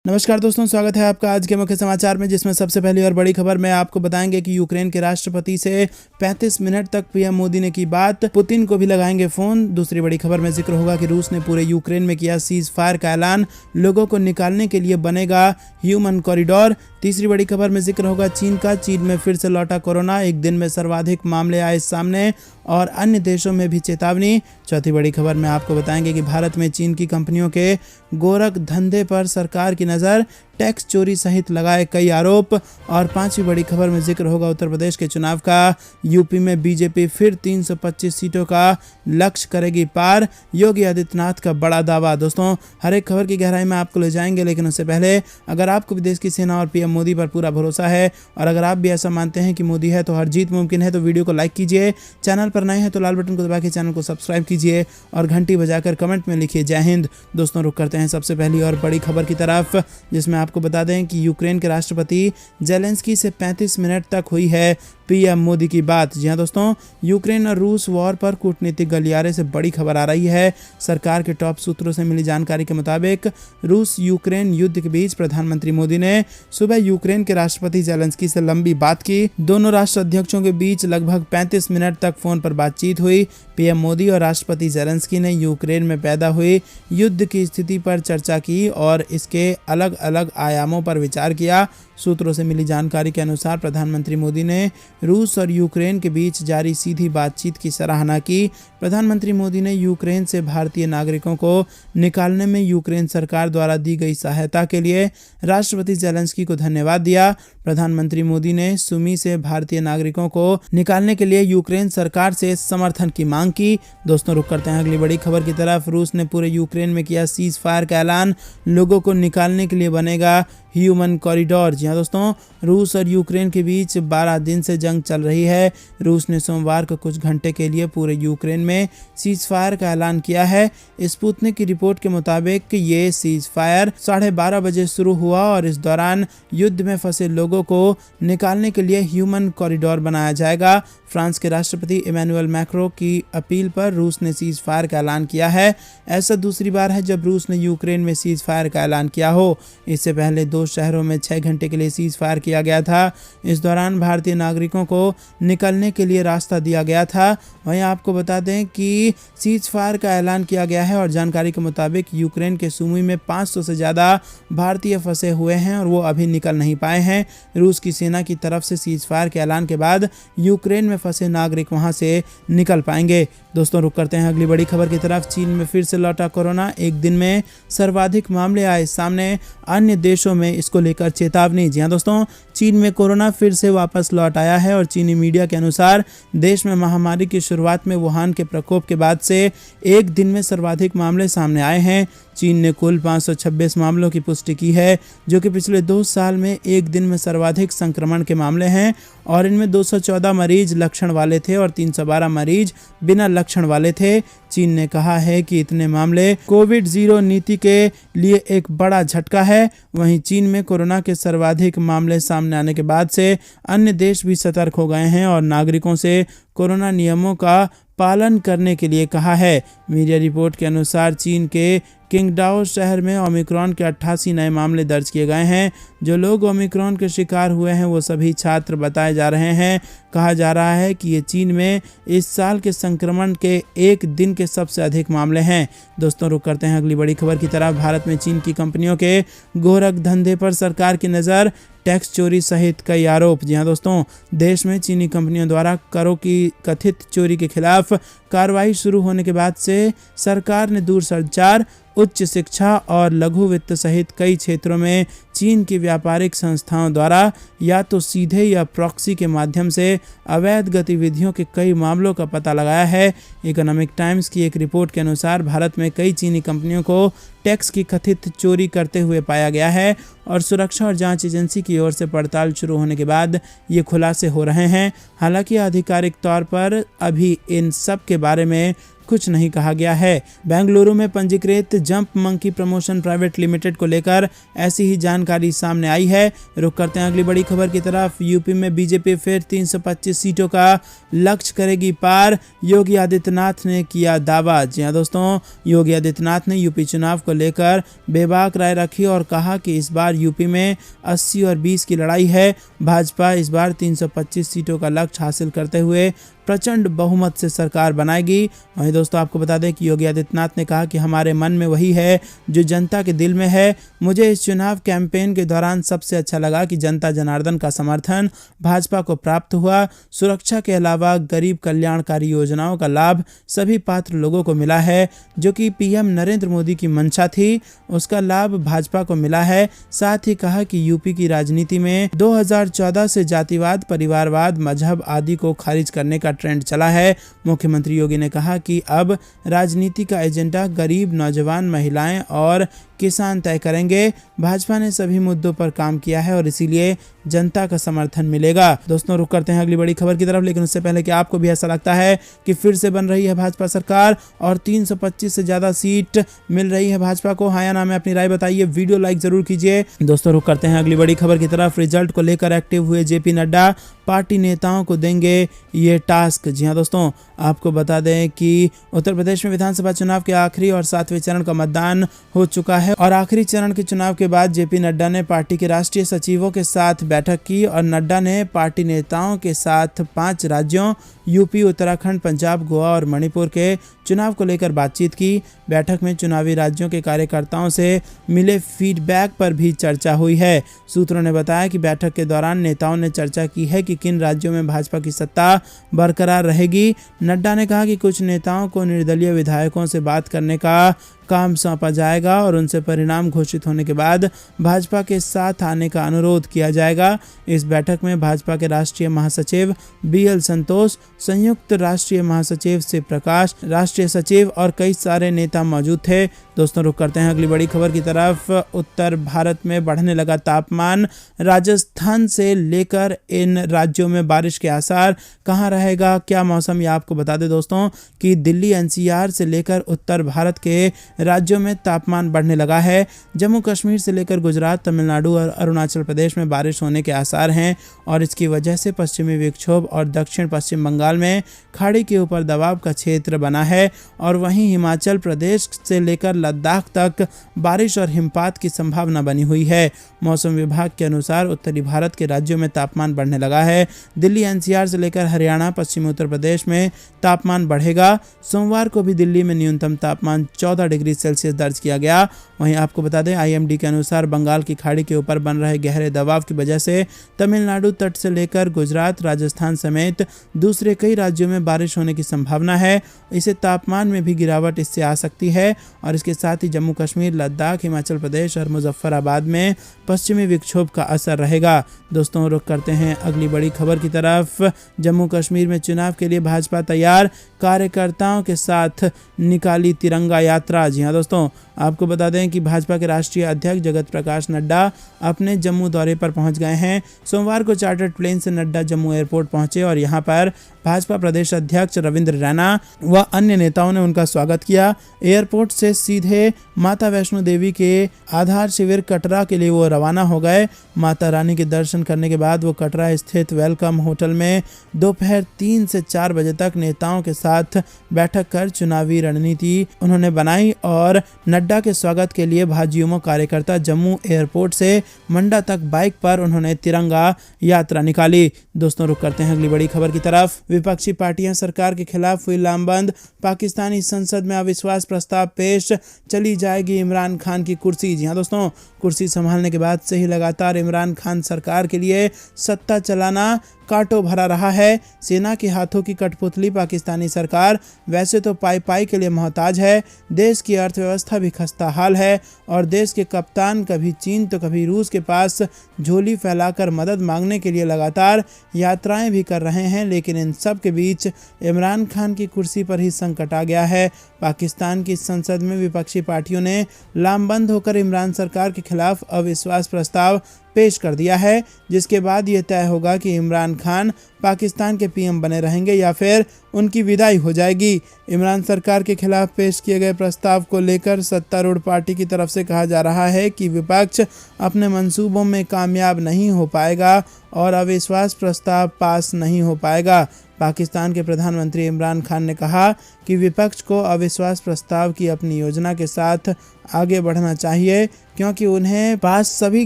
नमस्कार दोस्तों, स्वागत है आपका आज के मुख्य समाचार में, जिसमें सबसे पहली और बड़ी खबर में आपको बताएंगे कि यूक्रेन के राष्ट्रपति से 35 मिनट तक पीएम मोदी ने की बात, पुतिन को भी लगाएंगे फोन। दूसरी बड़ी खबर में जिक्र होगा कि रूस ने पूरे यूक्रेन में किया सीज फायर का ऐलान, लोगों को निकालने के लिए बनेगा ह्यूमन कॉरिडोर। तीसरी बड़ी खबर में जिक्र होगा चीन में फिर से लौटा कोरोना, एक दिन में सर्वाधिक मामले आए सामने और अन्य देशों में भी चेतावनी। चौथी बड़ी खबर में आपको बताएंगे कि भारत में चीन की कंपनियों के गोरख धंधे पर सरकार की नज़र, टैक्स चोरी सहित लगाए कई आरोप। और पांचवी बड़ी खबर में जिक्र होगा उत्तर प्रदेश के चुनाव का, यूपी में बीजेपी फिर 325 सीटों का लक्ष्य करेगी पार, योगी आदित्यनाथ का बड़ा दावा। दोस्तों, हर एक खबर की गहराई में आपको ले जाएंगे, लेकिन उससे पहले अगर आपको विदेश की सेना और पीएम मोदी पर पूरा भरोसा है और अगर आप भी ऐसा मानते हैं कि मोदी है तो हर जीत मुमकिन है, तो वीडियो को लाइक कीजिए, चैनल पर नए हैं तो लाल बटन को दबा के चैनल को सब्सक्राइब कीजिए और घंटी बजाकर कमेंट में लिखिए जय हिंद। दोस्तों, रुक करते हैं सबसे पहली और बड़ी खबर की तरफ, जिसमें आपको बता दें कि यूक्रेन के राष्ट्रपति जेलेंस्की से 35 मिनट तक हुई है पीएम मोदी की बात। जी हां दोस्तों, यूक्रेन और रूस वॉर पर कूटनीतिक गलियारे से बड़ी खबर आ रही है। सरकार के टॉप सूत्रों से मिली जानकारी के मुताबिक रूस यूक्रेन युद्ध के बीच प्रधानमंत्री मोदी ने सुबह यूक्रेन के राष्ट्रपति जेलेंस्की से लंबी बात की। दोनों राष्ट्र अध्यक्षों के बीच लगभग 35 मिनट तक फोन पर बातचीत हुई। पीएम मोदी और राष्ट्रपति जेलेंस्की ने यूक्रेन में पैदा हुई युद्ध की स्थिति पर चर्चा की और इसके अलग अलग आयामों पर विचार किया। सूत्रों से मिली जानकारी के अनुसार प्रधानमंत्री मोदी ने रूस और यूक्रेन के बीच जारी सीधी बातचीत की सराहना की। प्रधानमंत्री मोदी ने यूक्रेन से भारतीय नागरिकों को निकालने में यूक्रेन सरकार द्वारा दी गई सहायता के लिए राष्ट्रपति जेलेंस्की को धन्यवाद दिया। प्रधानमंत्री मोदी ने सुमी से भारतीय नागरिकों को निकालने के लिए यूक्रेन सरकार से समर्थन की मांग की। दोस्तों, रुक करते हैं अगली बड़ी खबर की तरफ। रूस ने पूरे यूक्रेन में किया सीज फायर का ऐलान, लोगों को निकालने के लिए बनेगा ह्यूमन कॉरिडोर। जी हां दोस्तों, रूस और यूक्रेन के बीच 12 दिन से जंग चल रही है। रूस ने सोमवार को कुछ घंटे के लिए पूरे यूक्रेन में सीज फायर का ऐलान किया है। स्पुतनिक की रिपोर्ट के मुताबिक ये सीज फायर 12:30 बजे शुरू हुआ और इस दौरान युद्ध में फंसे लोगों को निकालने के लिए ह्यूमन कॉरिडोर बनाया जाएगा। फ्रांस के राष्ट्रपति इमैनुअल मैक्रों की अपील पर रूस ने सीज फायर का ऐलान किया है। ऐसा दूसरी बार है जब रूस ने यूक्रेन में सीज फायर का ऐलान किया हो। इससे पहले 2 शहरों में 6 घंटे के लिए सीज फायर किया गया था। इस दौरान भारतीय नागरिकों को निकलने के लिए रास्ता दिया गया था। वहीं आपको बता दें कि सीज फायर का ऐलान किया गया है और जानकारी के मुताबिक यूक्रेन के सुमी में 500 से ज़्यादा भारतीय फंसे हुए हैं और वो अभी निकल नहीं पाए हैं। रूस की सेना की तरफ से सीज फायर के ऐलान के बाद यूक्रेन में फंसे नागरिक वहां से निकल पाएंगे। दोस्तों, रुक करते हैं अगली बड़ी खबर की तरफ। चीन में फिर से लौटा कोरोना, एक दिन में सर्वाधिक मामले आए सामने, अन्य देशों में इसको लेकर चेतावनी। जी हां दोस्तों, चीन में कोरोना फिर से वापस लौट आया है और चीनी मीडिया के अनुसार देश में महामारी की शुरुआत में वुहान के प्रकोप के बाद से एक दिन में सर्वाधिक मामले सामने आए हैं। चीन ने कुल 526 मामलों की पुष्टि की है, जो कि पिछले 2 साल में एक दिन में सर्वाधिक संक्रमण के मामले हैं और इनमें 214 मरीज लक्षण वाले थे और 312 मरीज बिना लक्षण वाले थे। चीन ने कहा है कि इतने मामले कोविड जीरो नीति के लिए एक बड़ा झटका है। वहीं चीन में कोरोना के सर्वाधिक मामले सामने आने के बाद से अन्य देश भी सतर्क हो गए हैं और नागरिकों से कोरोना नियमों का पालन करने के लिए कहा है। मीडिया रिपोर्ट के अनुसार चीन के किंगडाओ शहर में ओमिक्रॉन के 88 नए मामले दर्ज किए गए हैं। जो लोग ओमिक्रॉन के शिकार हुए हैं वो सभी छात्र बताए जा रहे हैं। कहा जा रहा है कि ये चीन में इस साल के संक्रमण के एक दिन के सबसे अधिक मामले हैं। दोस्तों, रुक करते हैं अगली बड़ी खबर की तरफ। भारत में चीन की कंपनियों के गोरख धंधे पर सरकार की नज़र, टैक्स चोरी सहित कई आरोप। जी हां दोस्तों, देश में चीनी कंपनियों द्वारा करों की कथित चोरी के खिलाफ कार्रवाई शुरू होने के बाद से सरकार ने दूरसंचार, उच्च शिक्षा और लघु वित्त सहित कई क्षेत्रों में चीन की व्यापारिक संस्थाओं द्वारा या तो सीधे या प्रॉक्सी के माध्यम से अवैध गतिविधियों के कई मामलों का पता लगाया है। इकोनॉमिक टाइम्स की एक रिपोर्ट के अनुसार भारत में कई चीनी कंपनियों को टैक्स की कथित चोरी करते हुए पाया गया है और सुरक्षा और जांच एजेंसी की ओर से पड़ताल शुरू होने के बाद ये खुलासे हो रहे हैं। हालांकि आधिकारिक तौर पर अभी इन सब के बारे में कुछ नहीं कहा गया है। बेंगलुरु में पंजीकृत jump monkey promotion private limited को लेकर ऐसी ही जानकारी सामने आई है। रुक करते हैं अगली बड़ी खबर की तरफ। यूपी में बीजेपी फिर 325 सीटों का लक्ष्य करेगी पार, योगी आदित्यनाथ ने किया दावा। जी हां दोस्तों, योगी आदित्यनाथ ने यूपी चुनाव को लेकर बेबाक राय रखी और कहा कि इस बार यूपी में 80 और 20 की लड़ाई है। भाजपा इस बार 325 सीटों का लक्ष्य हासिल करते हुए प्रचंड बहुमत से सरकार बनाएगी। वहीं दोस्तों आपको बता दें कि योगी आदित्यनाथ ने कहा कि हमारे मन में वही है जो जनता के दिल में है। मुझे इस चुनाव कैंपेन के दौरान सबसे अच्छा लगा कि जनता जनार्दन का समर्थन भाजपा को प्राप्त हुआ। सुरक्षा के अलावा गरीब कल्याणकारी योजनाओं का लाभ सभी पात्र लोगों को मिला है। जो कि पीएम नरेंद्र मोदी की मंशा थी, उसका लाभ भाजपा को मिला है। साथ ही कहा कि यूपी की राजनीति में 2014 से जातिवाद, परिवारवाद, मजहब आदि को खारिज करने का ट्रेंड चला है। मुख्यमंत्री योगी ने कहा कि अब राजनीति का एजेंडा गरीब, नौजवान, महिलाएं और किसान तय करेंगे। भाजपा ने सभी मुद्दों पर काम किया है और इसीलिए जनता का समर्थन मिलेगा। दोस्तों रुक करते हैं अगली बड़ी खबर की तरफ, लेकिन उससे पहले कि आपको भी ऐसा लगता है कि फिर से बन रही है भाजपा सरकार और 325 से ज्यादा सीट मिल रही है भाजपा को? हाँ या ना में अपनी राय बताइए, वीडियो लाइक जरूर कीजिए। दोस्तों रुक करते हैं अगली बड़ी खबर की तरफ। रिजल्ट को लेकर एक्टिव हुए जेपी नड्डा, पार्टी नेताओं को देंगे ये टास्क। जी हाँ दोस्तों, आपको बता दें कि उत्तर प्रदेश में विधानसभा चुनाव के आखिरी और 7वें चरण का मतदान हो चुका है और आखिरी चरण के चुनाव के बाद जेपी नड्डा ने पार्टी के राष्ट्रीय सचिवों के साथ बैठक की और नड्डा ने पार्टी नेताओं के साथ 5 राज्यों यूपी, उत्तराखंड, पंजाब, गोवा और मणिपुर के चुनाव को लेकर बातचीत की। बैठक में चुनावी राज्यों के कार्यकर्ताओं से मिले फीडबैक पर भी चर्चा हुई है। सूत्रों ने बताया कि बैठक के दौरान नेताओं ने चर्चा की है कि किन राज्यों में भाजपा की सत्ता बरकरार रहेगी। नड्डा ने कहा कि कुछ नेताओं को निर्दलीय विधायकों से बात करने का काम सौंपा जाएगा और उनसे परिणाम घोषित होने के बाद भाजपा के साथ आने का अनुरोध किया जाएगा। इस बैठक में भाजपा के राष्ट्रीय महासचिव BL संतोष, संयुक्त राष्ट्रीय महासचिव शिव प्रकाश, राष्ट्रीय सचिव और कई सारे नेता मौजूद थे। दोस्तों रुक करते हैं अगली बड़ी खबर की तरफ। उत्तर भारत में बढ़ने लगा तापमान, राजस्थान से लेकर इन राज्यों में बारिश के आसार। कहां रहेगा क्या मौसम, ये आपको बता दें दोस्तों कि दिल्ली, NCR से लेकर उत्तर भारत के राज्यों में तापमान बढ़ने लगा है। जम्मू कश्मीर से लेकर गुजरात, तमिलनाडु और अरुणाचल प्रदेश में बारिश होने के आसार हैं और इसकी वजह से पश्चिमी विक्षोभ और दक्षिण पश्चिम बंगाल में खाड़ी के ऊपर दबाव का क्षेत्र बना है और वहीं हिमाचल प्रदेश से लेकर लद्दाख तक बारिश और हिमपात की संभावना बनी हुई है। मौसम विभाग के अनुसार उत्तरी भारत के राज्यों में तापमान बढ़ने लगा है। दिल्ली, NCR से लेकर हरियाणा, पश्चिमी उत्तर प्रदेश में तापमान बढ़ेगा। सोमवार को भी दिल्ली में न्यूनतम तापमान 14 डिग्री सेल्सियस दर्ज किया गया। वहीं आपको बता दें IMD के अनुसार बंगाल की खाड़ी के ऊपर बन रहे गहरे दबाव की वजह से तमिलनाडु तट से लेकर गुजरात, राजस्थान समेत दूसरे कई राज्यों में बारिश होने की संभावना है। इसे तापमान में भी गिरावट इससे आ सकती है और इसके साथ ही जम्मू कश्मीर, लद्दाख, हिमाचल प्रदेश और मुजफ्फराबाद में पश्चिमी विक्षोभ का असर रहेगा। दोस्तों रुख करते हैं अगली बड़ी खबर की तरफ। जम्मू कश्मीर में चुनाव के लिए भाजपा तैयार, कार्यकर्ताओं के साथ निकाली तिरंगा यात्रा। जी हाँ दोस्तों, आपको बता दें कि भाजपा के राष्ट्रीय अध्यक्ष जगत प्रकाश नड्डा अपने जम्मू दौरे पर पहुंच गए हैं। सोमवार को चार्टर्ड प्लेन से नड्डा जम्मू एयरपोर्ट पहुंचे और यहां पर भाजपा प्रदेश अध्यक्ष रविंद्र रैना व अन्य नेताओं ने उनका स्वागत किया। एयरपोर्ट से सीधे माता वैष्णो देवी के आधार शिविर कटरा के लिए वो रवाना हो गए। माता रानी के दर्शन करने के बाद वो कटरा स्थित वेलकम होटल में दोपहर 3 से 4 बजे तक नेताओं के साथ बैठक कर चुनावी रणनीति उन्होंने बनाई और नड्डा के स्वागत के लिए भाजयुमो कार्यकर्ता जम्मू एयरपोर्ट से मंडा तक बाइक पर उन्होंने तिरंगा यात्रा निकाली। दोस्तों रुक करते हैं अगली बड़ी खबर की तरफ। विपक्षी पार्टियां सरकार के खिलाफ हुई लामबंद, पाकिस्तानी संसद में अविश्वास प्रस्ताव पेश, चली जाएगी इमरान खान की कुर्सी। जी हाँ दोस्तों, कुर्सी संभालने के बाद से ही लगातार इमरान खान सरकार के लिए सत्ता चलाना कांटों भरा रहा है। सेना के हाथों की कठपुतली पाकिस्तानी सरकार वैसे तो पाई के लिए मोहताज है। देश की अर्थव्यवस्था भी खस्ता हाल है और देश के कप्तान कभी चीन तो कभी रूस के पास झोली फैलाकर मदद मांगने के लिए लगातार यात्राएं भी कर रहे हैं। लेकिन इन सब के बीच इमरान खान की कुर्सी पर ही संकट आ गया है। पाकिस्तान की संसद में विपक्षी पार्टियों ने लामबंद होकर इमरान सरकार के खिलाफ अविश्वास प्रस्ताव पेश कर दिया है, जिसके बाद ये तय होगा कि इमरान खान पाकिस्तान के पीएम बने रहेंगे या फिर उनकी विदाई हो जाएगी। इमरान सरकार के खिलाफ पेश किए गए प्रस्ताव को लेकर सत्तारूढ़ पार्टी की तरफ से कहा जा रहा है कि विपक्ष अपने मंसूबों में कामयाब नहीं हो पाएगा और अविश्वास प्रस्ताव पास नहीं हो पाएगा। पाकिस्तान के प्रधानमंत्री इमरान खान ने कहा कि विपक्ष को अविश्वास प्रस्ताव की अपनी योजना के साथ आगे बढ़ना चाहिए, क्योंकि उन्हें पास सभी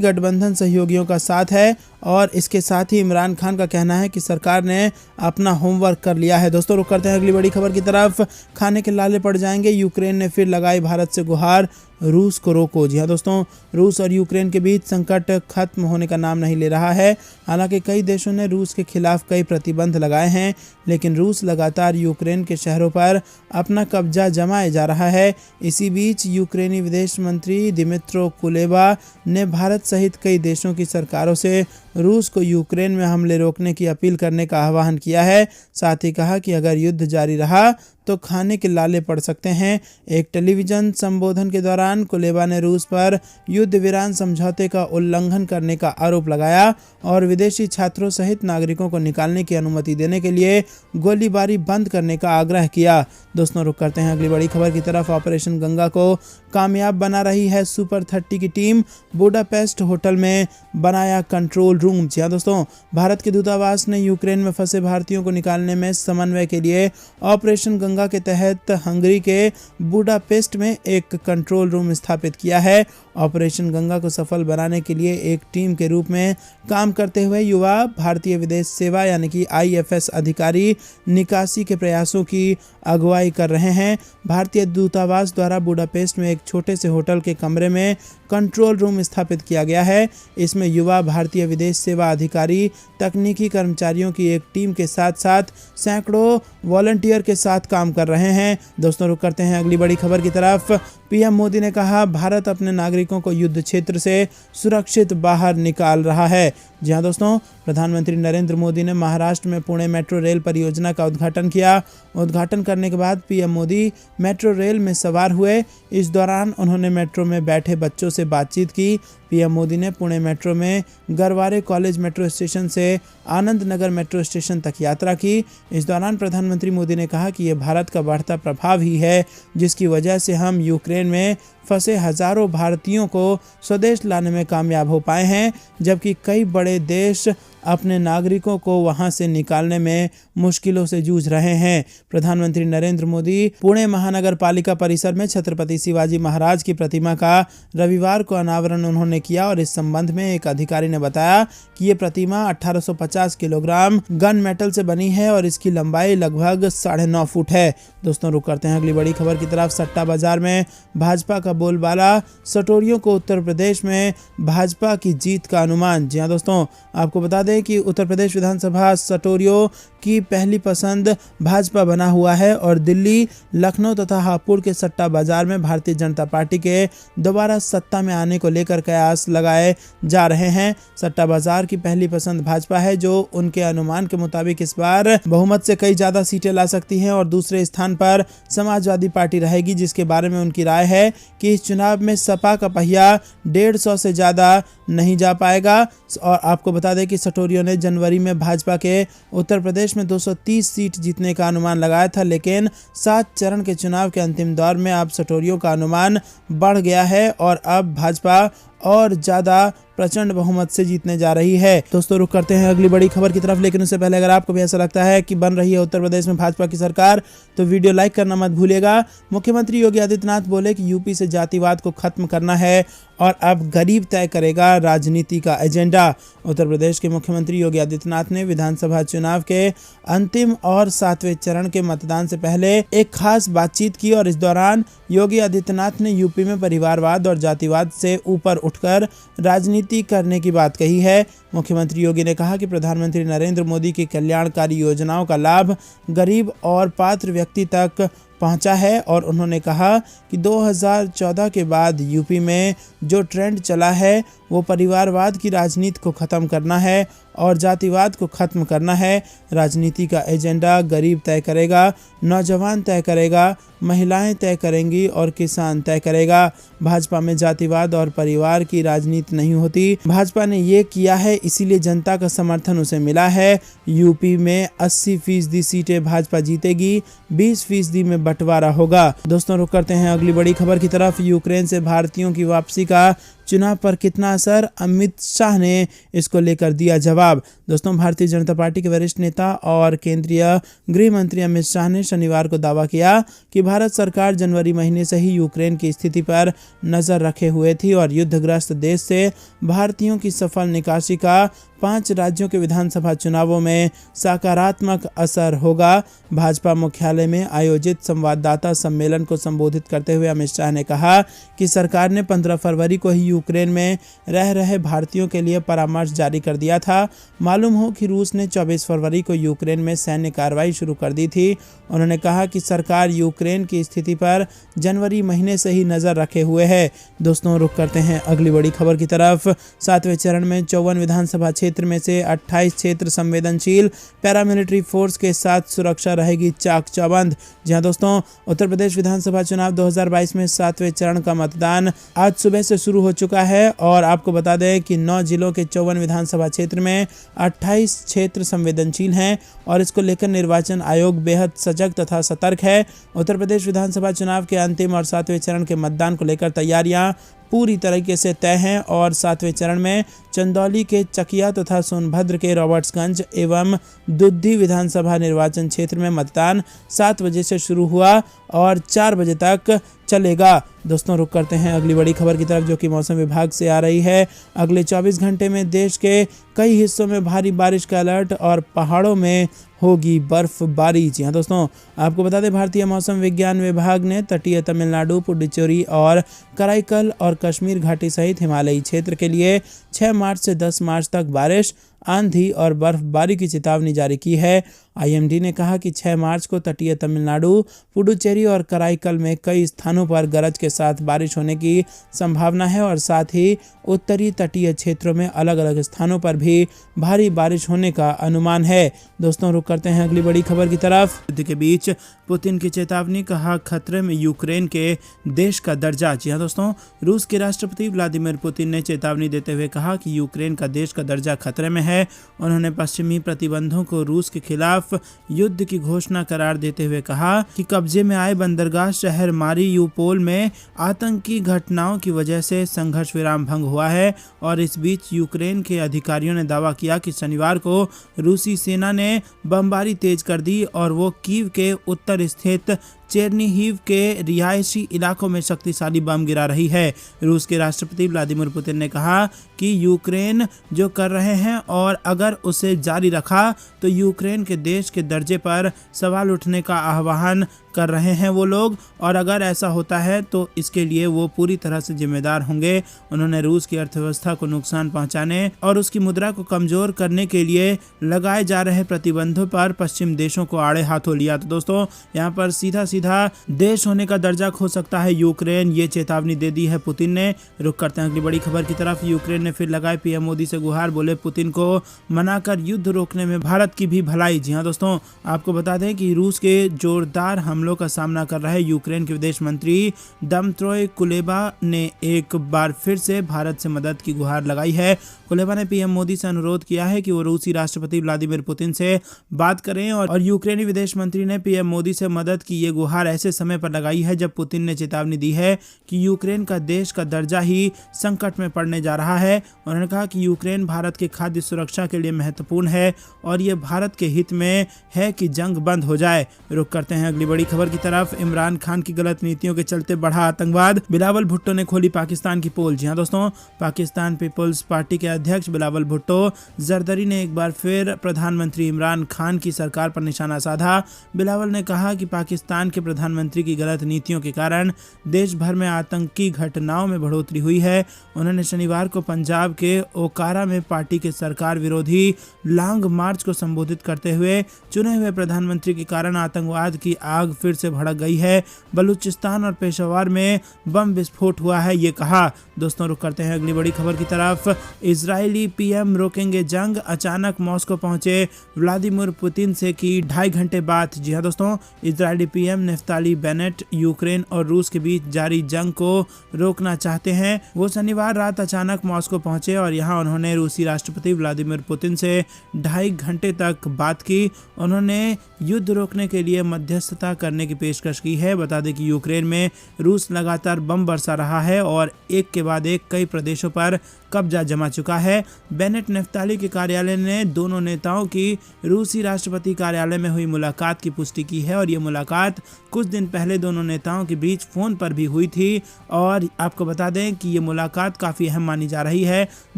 गठबंधन सहयोगियों का साथ है और इसके साथ ही इमरान खान का कहना है कि सरकार ने अपना होमवर्क कर लिया है। दोस्तों, रुक करते हैं अगली बड़ी खबर की तरफ। खाने के लाले पड़ जाएंगे, यूक्रेन ने फिर लगाई भारत से गुहार, रूस को रोको। जी हाँ दोस्तों, रूस और यूक्रेन के बीच संकट खत्म होने का नाम नहीं ले रहा है। हालांकि कई देशों ने रूस के खिलाफ कई प्रतिबंध लगाए हैं, लेकिन रूस लगातार यूक्रेन के शहरों पर अपना कब्जा जमाए जा रहा है। इसी बीच यूक्रेनी विदेश मंत्री दिमित्रो कुलेबा ने भारत सहित कई देशों की सरकारों से रूस को यूक्रेन में हमले रोकने की अपील करने का आह्वान किया है। साथ ही कहा कि अगर युद्ध जारी रहा तो खाने के लाले पड़ सकते हैं। एक टेलीविजन संबोधन के दौरान कुलेबा ने रूस पर युद्ध विराम समझौते का उल्लंघन करने का आरोप लगाया और विदेशी छात्रों सहित नागरिकों को निकालने की अनुमति देने के लिए गोलीबारी बंद करने का आग्रह किया। दोस्तों, रुक करते हैं अगली बड़ी खबर की तरफ। ऑपरेशन गंगा को कामयाब बना रही है सुपर 30 की टीम, बुडापेस्ट होटल में बनाया कंट्रोल रूम। जी हाँ दोस्तों, भारत के दूतावास ने यूक्रेन में फंसे भारतीयों को निकालने में समन्वय के लिए ऑपरेशन गंगा के तहत हंगरी के बुडापेस्ट में एक कंट्रोल रूम स्थापित किया है। ऑपरेशन गंगा को सफल बनाने के लिए एक टीम के रूप में काम करते हुए युवा भारतीय विदेश सेवा यानी कि IFS अधिकारी निकासी के प्रयासों की अगुवाई कर रहे हैं। भारतीय दूतावास द्वारा बुडापेस्ट में एक छोटे से होटल के कमरे में कंट्रोल रूम स्थापित किया गया है। इसमें युवा भारतीय विदेश सेवा अधिकारी, तकनीकी कर्मचारियों की एक टीम के साथ साथ सैकड़ों वॉलंटियर के साथ काम कर रहे हैं। दोस्तों, रुक करते हैं अगली बड़ी खबर की तरफ। पीएम मोदी ने कहा, भारत अपने नागरिकों को युद्ध क्षेत्र से सुरक्षित बाहर निकाल रहा है। जी हाँ दोस्तों, प्रधानमंत्री नरेंद्र मोदी ने महाराष्ट्र में पुणे मेट्रो रेल परियोजना का उद्घाटन किया। उद्घाटन करने के बाद पीएम मोदी मेट्रो रेल में सवार हुए। इस दौरान उन्होंने मेट्रो में बैठे बच्चों से बातचीत की। पीएम मोदी ने पुणे मेट्रो में गरवारे कॉलेज मेट्रो स्टेशन से आनंद नगर मेट्रो स्टेशन तक यात्रा की। इस दौरान प्रधानमंत्री मोदी ने कहा कि यह भारत का बढ़ता प्रभाव ही है, जिसकी वजह से हम यूक्रेन में फंसे हजारों भारतीयों को स्वदेश लाने में कामयाब हो पाए हैं, जबकि कई बड़े देश अपने नागरिकों को वहां से निकालने में मुश्किलों से जूझ रहे हैं। प्रधानमंत्री नरेंद्र मोदी पुणे महानगर पालिका परिसर में छत्रपति शिवाजी महाराज की प्रतिमा का रविवार को अनावरण उन्होंने किया और इस संबंध में एक अधिकारी ने बताया कि ये प्रतिमा 1850 किलोग्राम गन मेटल से बनी है और इसकी लंबाई लगभग 9.5 फुट है। दोस्तों, रुक करते हैं अगली बड़ी खबर की तरफ। सट्टा बाजार में भाजपा का बोलबाला, सटोरियों को उत्तर प्रदेश में भाजपा की जीत का अनुमान। जी हाँ दोस्तों, आपको बता दें कि उत्तर प्रदेश विधानसभा सटोरियों की पहली पसंद भाजपा बना हुआ है और दिल्ली, लखनऊ तथा हापुड़ के सट्टा बाजार में भारतीय जनता पार्टी के दोबारा सत्ता में आने को लेकर कयास लगाए जा रहे हैं। सट्टा बाजार की पहली पसंद भाजपा है, जो उनके अनुमान के मुताबिक इस बार बहुमत से कई ज्यादा सीटें ला सकती है, और दूसरे स्थान पर समाजवादी पार्टी रहेगी, जिसके बारे में उनकी राय है कि इस चुनाव में सपा का पहिया 150 से ज्यादा नहीं जा पाएगा। और आपको बता दें कि सटोरियों ने जनवरी में भाजपा के उत्तर प्रदेश में 230 सीट जीतने का अनुमान लगाया था, लेकिन 7 चरण के चुनाव के अंतिम दौर में अब सटोरियों का अनुमान बढ़ गया है और अब भाजपा और ज्यादा प्रचंड बहुमत से जीतने जा रही है। दोस्तों, रुक करते हैं अगली बड़ी खबर की तरफ, लेकिन उससे पहले अगर आपको भी ऐसा लगता है कि बन रही है उत्तर प्रदेश में भाजपा की सरकार, तो वीडियो लाइक करना मत भूलिएगा। मुख्यमंत्री योगी आदित्यनाथ बोले कि यूपी से जातिवाद को खत्म करना है और अब गरीब तय करेगा राजनीति का एजेंडा। उत्तर प्रदेश के मुख्यमंत्री योगी आदित्यनाथ ने विधानसभा चुनाव के अंतिम और 7वें चरण के मतदान से पहले एक खास बातचीत की और इस दौरान योगी आदित्यनाथ ने यूपी में परिवारवाद और जातिवाद से ऊपर उठकर राजनीति करने की बात कही है। मुख्यमंत्री योगी ने कहा कि प्रधानमंत्री नरेंद्र मोदी की कल्याणकारी योजनाओं का लाभ गरीब और पात्र व्यक्ति तक पहुंचा है और उन्होंने कहा कि 2014 के बाद यूपी में जो ट्रेंड चला है वो परिवारवाद की राजनीति को खत्म करना है और जातिवाद को खत्म करना है। राजनीति का एजेंडा गरीब तय करेगा, नौजवान तय करेगा, महिलाएं तय करेंगी और किसान तय करेगा। भाजपा में जातिवाद और परिवार की राजनीति नहीं होती। भाजपा ने ये किया है, इसीलिए जनता का समर्थन उसे मिला है। यूपी में 80% सीटें भाजपा जीतेगी, 20% में बंटवारा होगा। दोस्तों रुक करते हैं अगली बड़ी खबर की तरफ। यूक्रेन से भारतीयों की वापसी का चुनाव पर कितना असर, अमित शाह ने इसको लेकर दिया जवाब। दोस्तों भारतीय जनता पार्टी के वरिष्ठ नेता और केंद्रीय गृह मंत्री अमित शाह ने शनिवार को दावा किया कि भारत सरकार जनवरी महीने से ही यूक्रेन की स्थिति पर नजर रखे हुए थी और युद्धग्रस्त देश से भारतीयों की सफल निकासी का 5 राज्यों के विधानसभा चुनावों में सकारात्मक असर होगा। भाजपा मुख्यालय में आयोजित संवाददाता सम्मेलन को संबोधित करते हुए अमित शाह ने कहा कि सरकार ने 15 फरवरी को ही यूक्रेन में रह रहे भारतीयों के लिए परामर्श जारी कर दिया था। मालूम हो कि रूस ने 24 फरवरी को यूक्रेन में सैन्य कार्रवाई शुरू कर दी थी। उन्होंने कहा कि सरकार यूक्रेन की स्थिति पर जनवरी महीने से ही नजर रखे हुए है। दोस्तों रुक करते हैं अगली बड़ी खबर की तरफ। 7वें चरण में 54 विधानसभा क्षेत्र में से 28 क्षेत्र संवेदनशील, पैरामिलिट्री फोर्स के साथ सुरक्षा रहेगी चाक चौबंद। जी हाँ दोस्तों, उत्तर प्रदेश विधानसभा चुनाव 2022 में 7वें चरण का मतदान आज सुबह से शुरू हो चुका है और आपको बता दें कि 9 जिलों के 54 विधानसभा क्षेत्र में 28 क्षेत्र संवेदनशील हैं और इसको लेकर निर्वाचन आयोग बेहद सजग तथा सतर्क है। उत्तर प्रदेश विधानसभा चुनाव के अंतिम और 7वें चरण के मतदान को लेकर तैयारियां पूरी तरीके से तय हैं और 7वें चरण में चंदौली के चकिया तथा सोनभद्र के रॉबर्ट्सगंज एवं दुद्धी विधानसभा निर्वाचन क्षेत्र में मतदान 7 बजे से शुरू हुआ और 4 बजे तक चलेगा। दोस्तों रुक करते हैं अगली बड़ी खबर की तरफ जो कि मौसम विभाग से आ रही है। अगले 24 घंटे में देश के कई हिस्सों में भारी बारिश का अलर्ट और पहाड़ों में होगी बर्फबारी। जी हाँ दोस्तों, आपको बता दें भारतीय मौसम विज्ञान विभाग ने तटीय तमिलनाडु, पुडुचेरी और कराईकल और कश्मीर घाटी सहित हिमालयी क्षेत्र के लिए 6 मार्च से 10 मार्च तक बारिश, आंधी और बर्फबारी की चेतावनी जारी की है। आईएमडी ने कहा कि 6 मार्च को तटीय तमिलनाडु, पुडुचेरी और कराईकल में कई स्थानों पर गरज के साथ बारिश होने की संभावना है और साथ ही उत्तरी तटीय क्षेत्रों में अलग अलग स्थानों पर भी भारी बारिश होने का अनुमान है। दोस्तों रुक करते हैं अगली बड़ी खबर की तरफ। युद्ध के बीच पुतिन की चेतावनी, कहा खतरे में यूक्रेन के देश का दर्जा। जी हाँ दोस्तों, रूस के राष्ट्रपति व्लादिमीर पुतिन ने चेतावनी देते हुए कहा कि यूक्रेन का देश का दर्जा खतरे में है। उन्होंने पश्चिमी प्रतिबंधों को रूस के खिलाफ युद्ध की घोषणा करार देते हुए कहा कि कब्जे में आए बंदरगाह शहर मारियूपोल में आतंकी घटनाओं की वजह से संघर्ष विराम भंग हुआ है। और इस बीच यूक्रेन के अधिकारियों ने दावा किया कि शनिवार को रूसी सेना ने बमबारी तेज कर दी और वो कीव के उत्तर स्थित चेरनीहिव के रिहायशी इलाकों में शक्तिशाली बम गिरा रही है। रूस के राष्ट्रपति व्लादिमीर पुतिन ने कहा कि यूक्रेन जो कर रहे हैं और अगर उसे जारी रखा तो यूक्रेन के देश के दर्जे पर सवाल उठने का आह्वान कर रहे हैं वो लोग, और अगर ऐसा होता है तो इसके लिए वो पूरी तरह से जिम्मेदार होंगे। उन्होंने रूस की अर्थव्यवस्था को नुकसान पहुंचाने और उसकी मुद्रा को कमजोर करने के लिए लगाए जा रहे प्रतिबंधों पर पश्चिम देशों को आड़े हाथों लिया। तो दोस्तों यहाँ पर सीधा देश होने का दर्जा खो सकता है यूक्रेन, ये चेतावनी दे दी है पुतिन ने। रुक करते हैं अगली बड़ी खबर की तरफ। यूक्रेन ने फिर लगाए पीएम मोदी से गुहार, बोले पुतिन को मनाकर युद्ध रोकने में भारत की भी भलाई। जी हाँ दोस्तों, आपको बता दें कि रूस के जोरदार हमलों का सामना कर रहे यूक्रेन के विदेश मंत्री दमत्रो कुलेबा ने एक बार फिर से भारत से मदद की गुहार लगाई है। कुलेबा ने पीएम मोदी से अनुरोध किया है कि वो रूसी राष्ट्रपति व्लादिमीर पुतिन से बात करें और यूक्रेनी विदेश मंत्री ने पीएम मोदी से मदद की ये गुहार ऐसे समय पर लगाई है जब पुतिन ने चेतावनी दी है कि यूक्रेन का देश का दर्जा ही संकट में पड़ने जा रहा है। उन्होंने कहा कि यूक्रेन भारत के खाद्य सुरक्षा के लिए महत्वपूर्ण है और ये भारत के हित में है कि जंग बंद हो जाए। रुक करते हैं अगली बड़ी खबर की तरफ। इमरान खान की गलत नीतियों के चलते बढ़ा आतंकवाद, बिलावल भुट्टो ने खोली पाकिस्तान की पोल। जी हाँ दोस्तों, पाकिस्तान पीपुल्स पार्टी के अध्यक्ष बिलावल भुट्टो जरदरी ने एक बार फिर प्रधानमंत्री इमरान खान की सरकार पर निशाना साधा। बिलावल ने कहा कि पाकिस्तान के प्रधानमंत्री की गलत नीतियों के कारण देश भर में आतंकी घटनाओं में बढ़ोतरी हुई है। उन्होंने शनिवार को पंजाब के ओकारा में पार्टी के सरकार विरोधी लॉन्ग मार्च को संबोधित करते हुए चुने हुए प्रधानमंत्री के कारण आतंकवाद की आग फिर से भड़क गई है। बलूचिस्तान और पेशावर में बम विस्फोट हुआ है, ये कहा। दोस्तों रुक करते हैं अगली बड़ी खबर की तरफ। इजरायली पीएम रोकेंगे जंग, अचानक मॉस्को पहुंचे व्लादिमीर पुतिन से की 2.5 घंटे बात। जी हाँ दोस्तों, Israeli PM Naftali Bennett Ukraine और रूस के बीच जारी जंग को रोकना चाहते हैं। वो शनिवार रात अचानक मॉस्को पहुंचे और यहां उन्होंने रूसी राष्ट्रपति व्लादिमीर पुतिन से 2.5 घंटे तक बात की। उन्होंने युद्ध रोकने के लिए मध्यस्थता करने की पेशकश की है। बता दें कि यूक्रेन में रूस लगातार बम बरसा रहा है और एक के बाद एक कई प्रदेशों पर कब्जा जमा चुका है। बेनेट नेफ्ताली के कार्यालय ने दोनों नेताओं की रूसी राष्ट्रपति कार्यालय में हुई मुलाकात की पुष्टि की है और ये मुलाकात कुछ दिन पहले दोनों नेताओं के बीच फोन पर भी हुई थी और आपको बता दें कि ये मुलाकात काफ़ी अहम मानी जा रही है।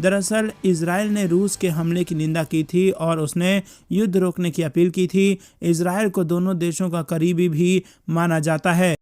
दरअसल इजराइल ने रूस के हमले की निंदा की थी और उसने युद्ध रोकने की अपील की थी। इजराइल को दोनों देशों का करीबी भी माना जाता है।